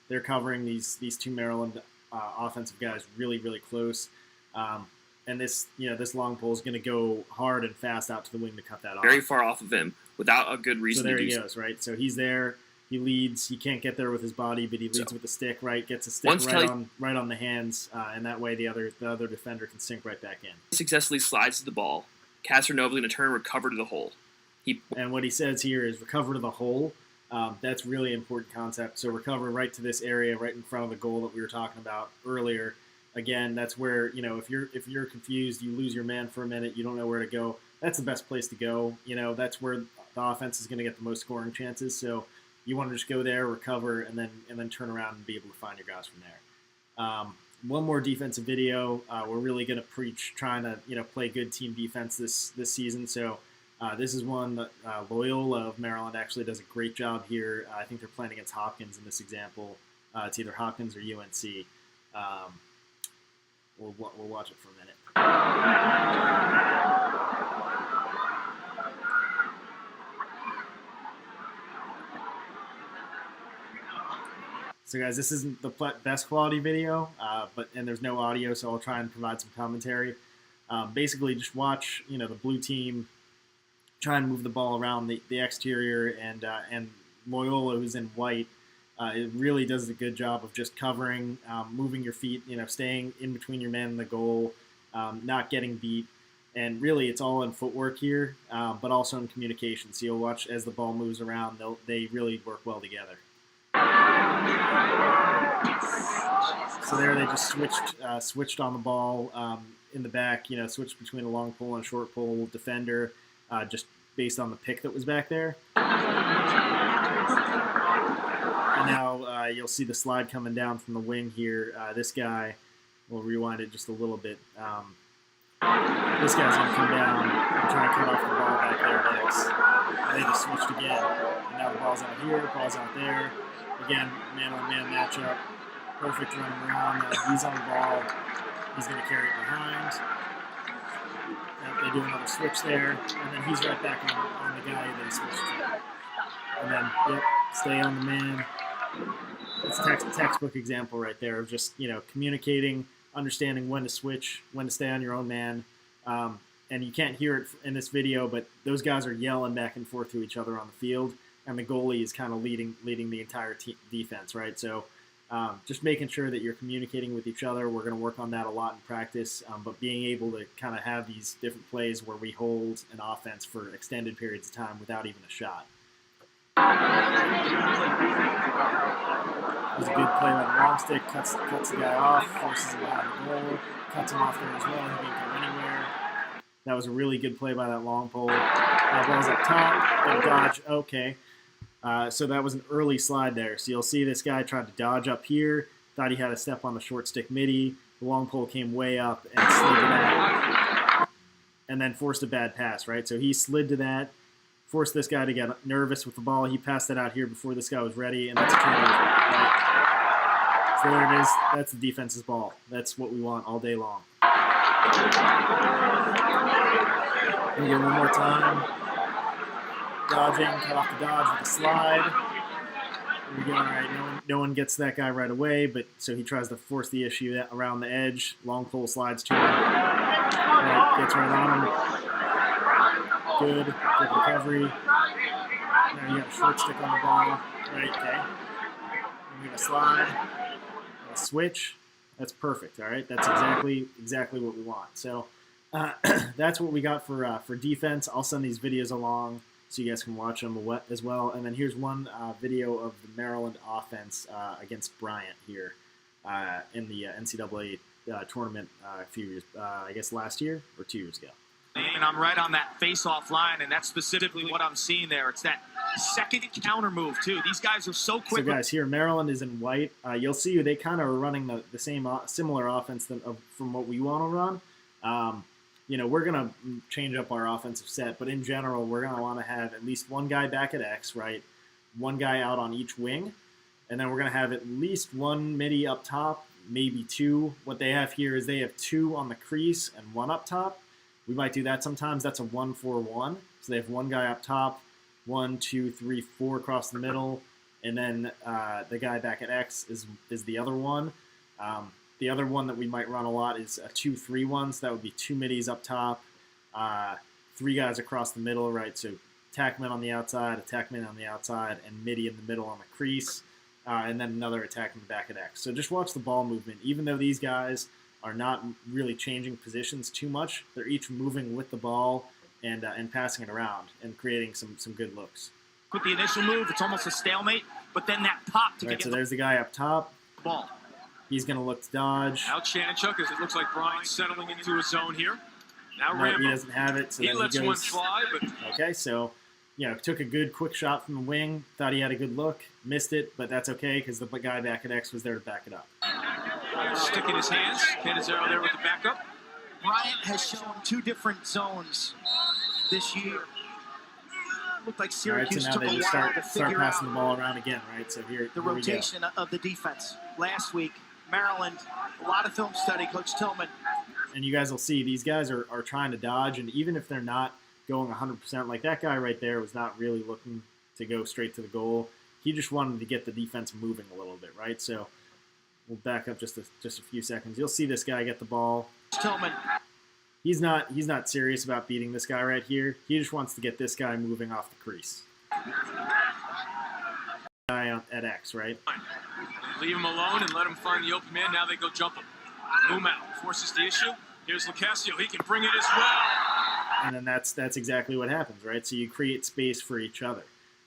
they're covering these two Maryland offensive guys really, really close. And this long pole is going to go hard and fast out to the wing to cut that off. Very far off of him without a good reason to do so. So there he goes, right? So he's there. He leads. He can't get there with his body, but he leads with the stick, right? Gets a stick right on the hands, and that way the other defender can sink right back in. He successfully slides to the ball. Castronova's going to turn and recover to the hole. And what he says here is recover to the hole. That's really important concept. So recover right to this area, right in front of the goal that we were talking about earlier. Again, that's where, if you're confused, you lose your man for a minute, you don't know where to go. That's the best place to go. That's where the offense is going to get the most scoring chances. So you want to just go there, recover, and then turn around and be able to find your guys from there. One more defensive video. We're really going to preach trying to play good team defense this season. So this is one that Loyola of Maryland actually does a great job here. I think they're playing against Hopkins in this example. It's either Hopkins or UNC. We'll watch it for a minute. So guys, this isn't the best quality video, and there's no audio, so I'll try and provide some commentary. Basically, just watch, the blue team try and move the ball around the exterior, and Loyola, who's in white, it really does a good job of just covering, moving your feet, staying in between your man and the goal, not getting beat. And really, it's all in footwork here, but also in communication. So you'll watch as the ball moves around, they really work well together. So there they just switched on the ball in the back, switched between a long pole and a short pole defender, just based on the pick that was back there. And now you'll see the slide coming down from the wing here. This guy, we'll rewind it just a little bit. This guy's going to come down and try and cut off the ball back there at X. And they just switched again. And now the ball's out here, the ball's out there. Again, man-on-man matchup. Perfect running around. He's on the ball. He's going to carry it behind. They do another switch there. And then he's right back on the guy that he switched to. And then, stay on the man. It's a textbook example right there of just, communicating, understanding when to switch, when to stay on your own man. And you can't hear it in this video, but those guys are yelling back and forth to each other on the field, and the goalie is kind of leading the entire defense, right? So just making sure that you're communicating with each other. We're going to work on that a lot in practice, but being able to kind of have these different plays where we hold an offense for extended periods of time without even a shot. It was a good play by the long stick, cuts the guy off, forces him behind the goal, cuts him off there as well. He didn't go anywhere. That was a really good play by that long pole. Ball's up top, got a dodge. Okay. So that was an early slide there. So you'll see this guy tried to dodge up here, thought he had a step on the short stick midi. The long pole came way up and slid to that, and then forced a bad pass, right? So he slid to that, forced this guy to get nervous with the ball. He passed it out here before this guy was ready, and that's a turnover, right? So there it is. That's the defense's ball. That's what we want all day long. We get one more time. Dodging, cut off the dodge with a slide. There we go. All right, no one gets that guy right away, but so he tries to force the issue around the edge. Long pole slides to him. Right, gets right on him. Good recovery. Now you got a short stick on the ball. Right, okay. We're going to slide. A switch. That's perfect, all right? That's exactly what we want. So that's what we got for defense. I'll send these videos along so you guys can watch them as well. And then here's one video of the Maryland offense against Bryant here in the NCAA tournament a few years, I guess last year or 2 years ago. And I'm right on that face-off line, and that's specifically what I'm seeing there. It's that second counter move, too. These guys are so quick. So, guys, here, Maryland is in white. You'll see they kind of are running the same similar offense from what we want to run. We're going to change up our offensive set, but in general, we're going to want to have at least one guy back at X, right? One guy out on each wing, and then we're going to have at least one midi up top, maybe two. What they have here is they have two on the crease and one up top. We might do that sometimes. That's a 1-4-1. So they have one guy up top, 1, 2, 3, 4 across the middle, and then the guy back at X is the other one. The other one that we might run a lot is a 2-3-1, so that would be 2 middies up top, 3 guys across the middle, right? So attackman on the outside, attackman on the outside, and midi in the middle on the crease, and then another attackman back at X. So just watch the ball movement. Even though these guys are not really changing positions too much, they're each moving with the ball and passing it around and creating some good looks. With the initial move, it's almost a stalemate, but then that pop to Right, get so the there's the guy up top. ball. He's going to look to dodge. Now Chanachuk, as it looks like Brian's settling into a zone here. Now No, Rambo. he doesn't have it, so He then lets he one goes. fly, but Okay, so took a good quick shot from the wing. Thought he had a good look, missed it, but that's okay because the guy back at X was there to back it up. stick in his hands. Canizero there with the backup. Bryant has shown 2 different zones this year. Looked like All right, so Syracuse now took they a just while start to figure passing out the ball around again, right? So here the we go. rotation of the defense. Last week, Maryland, a lot of film study, Coach Tillman. And you guys will see these guys are trying to dodge, and even if they're not going 100%, like that guy right there was not really looking to go straight to the goal. He just wanted to get the defense moving a little bit, right? So we'll back up just a few seconds. You'll see this guy get the ball. Tillman. He's not serious about beating this guy right here. He just wants to get this guy moving off the crease. Guy at X, right? Leave him alone and let him find the open man. Now they go jump him. Boom out. Forces the issue. Here's Locascio. He can bring it as well. And then that's exactly what happens, right? So you create space for each other.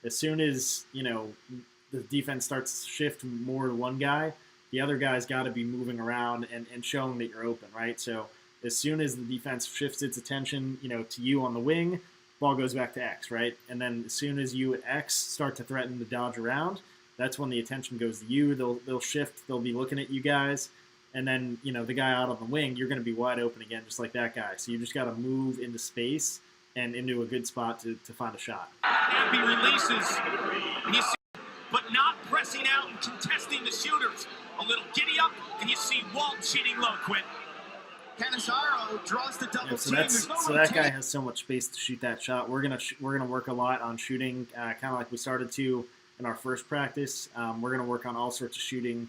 As soon as, the defense starts to shift more to one guy, the other guy's got to be moving around and showing that you're open, right? So as soon as the defense shifts its attention, to you on the wing, ball goes back to X, right? And then as soon as you at X start to threaten to dodge around, that's when the attention goes to you. They'll shift. They'll be looking at you guys. And then, the guy out on the wing, you're going to be wide open again, just like that guy. So you just got to move into space and into a good spot to find a shot. Happy releases, and you see, but not pressing out and contesting the shooters. A little giddy up, and you see Walt cheating low, Quinn. Canizaro draws the double So team. that's There's no so that guy rotation. has so much space to shoot that shot. We're gonna work a lot on shooting, kind of like we started to in our first practice. We're gonna work on all sorts of shooting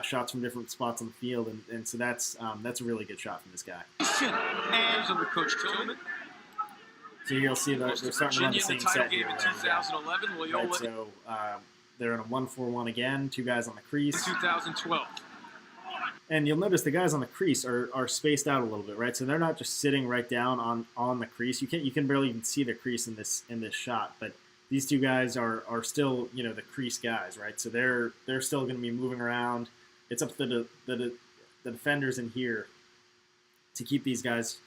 shots from different spots on the field, and so that's a really good shot from this guy. Here's under Coach Tillman. So you'll see that they're starting to run the Virginia in same the title set game here. in Right? 2011. Loyola Right, so they're in a 1-4-1 again. 2 guys on the in crease. 2012. And you'll notice the guys on the crease are spaced out a little bit, right? So they're not just sitting right down on the crease. You can barely even see the crease in this shot. But these 2 guys are still the crease guys, right? So they're still going to be moving around. It's up to the defenders in here to keep these guys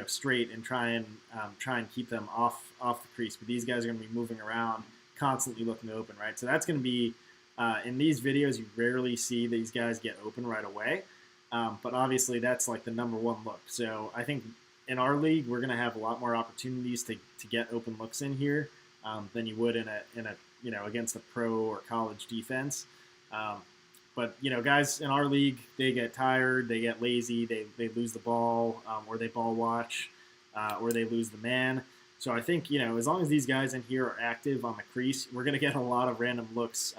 straight and try and keep them off the crease. But these guys are going to be moving around, constantly looking to open, right? So that's going to be. In these videos, you rarely see these guys get open right away, but obviously that's like the number 1 look. So I think in our league, we're going to have a lot more opportunities to get open looks in here than you would in a against a pro or college defense. But guys in our league, they get tired, they get lazy, they lose the ball, or they ball watch, or they lose the man. So I think, as long as these guys in here are active on the crease, we're going to get a lot of random looks,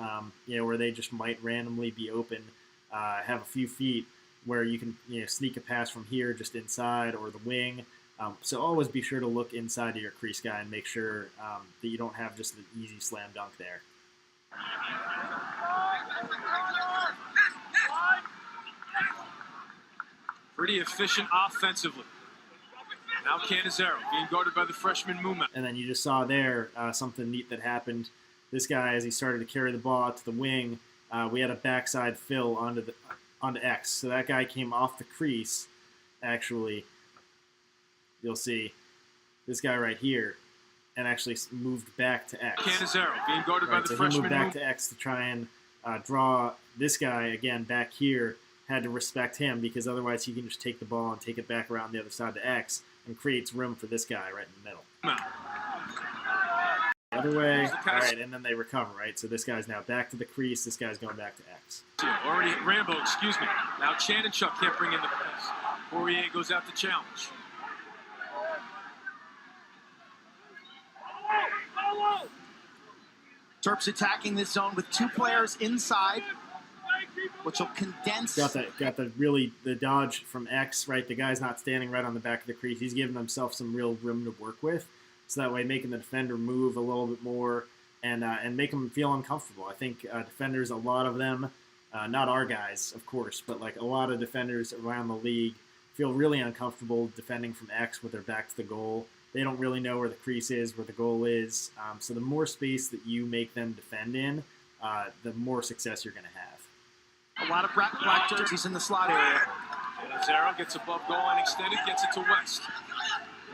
where they just might randomly be open, have a few feet where you can, sneak a pass from here just inside or the wing. So always be sure to look inside of your crease guy and make sure that you don't have just an easy slam dunk there. Pretty efficient offensively. Now Canizero being guarded by the freshman Muma. And then you just saw there something neat that happened. This guy, as he started to carry the ball out to the wing, we had a backside fill onto X. So that guy came off the crease. Actually, you'll see this guy right here, and actually moved back to X. Canizero being guarded by Right, the so he freshman moved back Muma. to X to try and draw this guy again back here. Had to respect him because otherwise he can just take the ball and take it back around the other side to X and creates room for this guy right in the middle. The other way, all right, and then they recover, right? So this guy's now back to the crease. This guy's going back to X. Already Rambo, excuse me. Now Chanachuk can't bring in the pass. Poirier goes out to challenge. Terps attacking this zone with 2 players inside, which will condense. Got the dodge from X, right? The guy's not standing right on the back of the crease. He's giving himself some real room to work with. So that way making the defender move a little bit more and make them feel uncomfortable. I think defenders, a lot of them, not our guys, of course, but like a lot of defenders around the league feel really uncomfortable defending from X with their back to the goal. They don't really know where the crease is, where the goal is. So the more space that you make them defend in, the more success you're going to have. A lot of black jerseys in the slot area. Zero gets above goal line extended, gets it to West.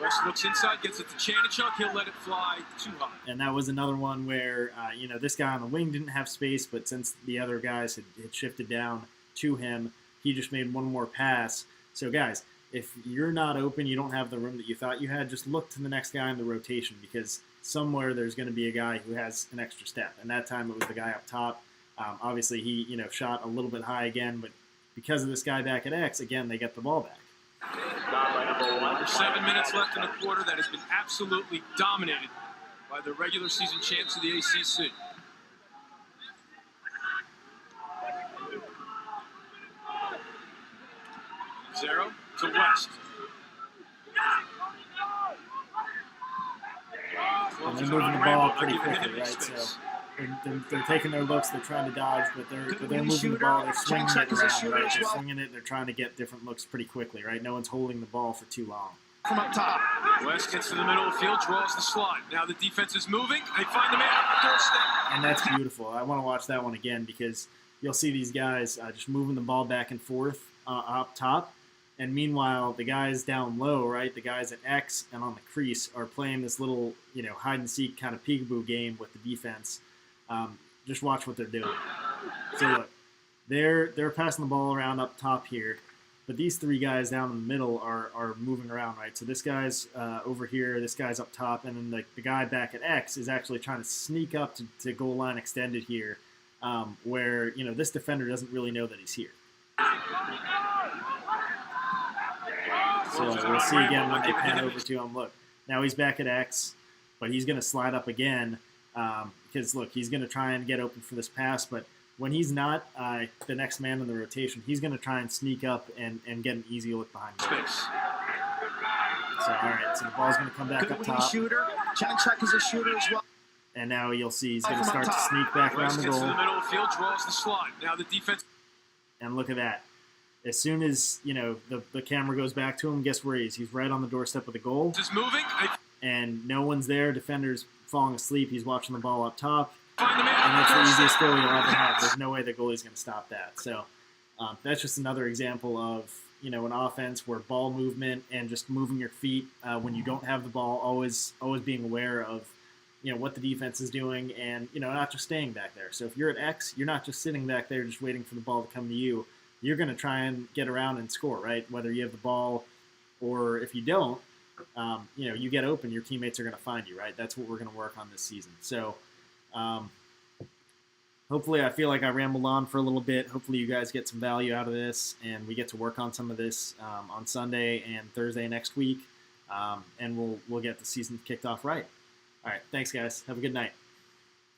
West looks inside, gets it to Chanichuk. He'll let it fly too high. And that was another one where, this guy on the wing didn't have space, but since the other guys had shifted down to him, he just made one more pass. So, guys, if you're not open, you don't have the room that you thought you had, just look to the next guy in the rotation because somewhere there's going to be a guy who has an extra step. And that time it was the guy up top. Obviously, he shot a little bit high again, but because of this guy back at X, again, they get the ball back. Under 7 minutes left in the quarter. That has been absolutely dominated by the regular season champs of the ACC. Zero to West. And they're moving the ball pretty quickly, right? So they're taking their looks, they're trying to dodge, but they're moving the ball, they're swinging it around, right? They're swinging it, they're trying to get different looks pretty quickly, right? No one's holding the ball for too long. From up top. West gets to the middle of the field, draws the slide. Now the defense is moving. They find the man at the doorstep. And that's beautiful. I want to watch that one again because you'll see these guys just moving the ball back and forth up top. And meanwhile, the guys down low, right, the guys at X and on the crease are playing this little, hide-and-seek kind of peekaboo game with the defense. Just watch what they're doing. So look, they're passing the ball around up top here, but these 3 guys down in the middle are moving around, right? So this guy's over here, this guy's up top, and then the guy back at X is actually trying to sneak up to goal line extended here, where, this defender doesn't really know that he's here. So we'll see again when they pan over to him. Look, now he's back at X, but he's going to slide up again because, look, he's going to try and get open for this pass. But when he's not the next man in the rotation, he's going to try and sneak up and get an easy look behind him. So, all right, so the ball's going to come back up top. Shooter. Chanichuk is a shooter as well. And now you'll see he's going to start to sneak back around the goal. Gets to the middle of the field, draws the slide. Now the defense. And look at that. As soon as, the camera goes back to him, guess where he is? He's right on the doorstep of the goal. Just moving. And no one's there. Defender's falling asleep. He's watching the ball up top. Find the man. And that's the easiest goal you'll ever have. There's no way the goalie's going to stop that. So that's just another example of, an offense where ball movement and just moving your feet when you don't have the ball, always being aware of, what the defense is doing and, not just staying back there. So if you're at X, you're not just sitting back there just waiting for the ball to come to you. You're going to try and get around and score, right? Whether you have the ball or if you don't, you get open, your teammates are going to find you, right? That's what we're going to work on this season. So hopefully I feel like I rambled on for a little bit. Hopefully you guys get some value out of this, and we get to work on some of this on Sunday and Thursday next week, and we'll get the season kicked off right. All right, thanks, guys. Have a good night.